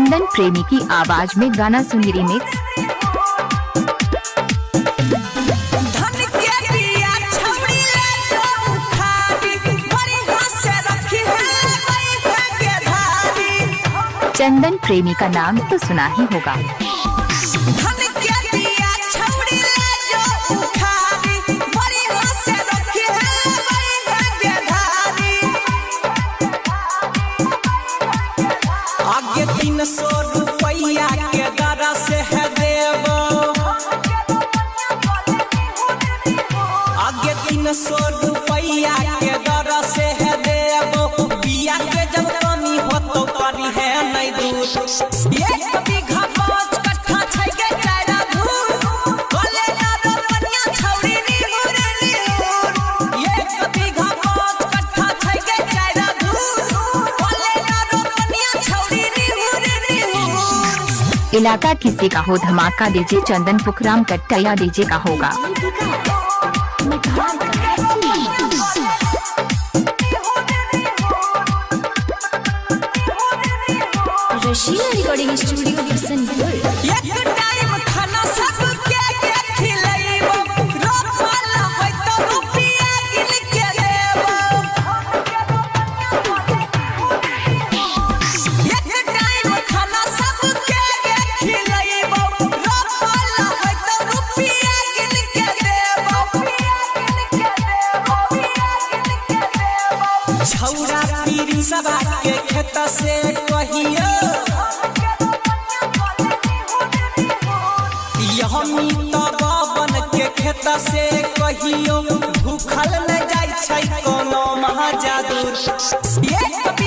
चंदन प्रेमी की आवाज में गाना सुनी रिमिक्स। चंदन प्रेमी का नाम तो सुना ही होगा। आगे 300 रुपया के दर से है देवो, आगे 300 रुपया के दर से है देवो। बिया के जब कमी हो तो करी है नहीं दूर। एक बीघा 5 कट्ठा छै के चारा धूर, कोले यारो कन्या छौरी निहुर निहुर। एक बीघा 5 कट्ठा छै के चारा धूर, कोले यारो कन्या छौरी निहुर निहुर। इलाका किसी का हो धमाका डीजे चंदन पुखराम कट्टया डीजे का होगा। रशीला रिकॉर्डिंग स्टूडियो बिशनपुर। एक टाइम खाना सबके के खिलाइबो, रोपाला होय तो रुपया गिन के देबो। एक टाइम खाना सबके के खिलाइबो, रोपाला होय तो रुपया गिन के देबो। छौरा पीरी सभा के खेत से कहियो, यहमी तो बाबन के खेत से कहियो। भूखल न जाय छै कोनो महाजादूर। एक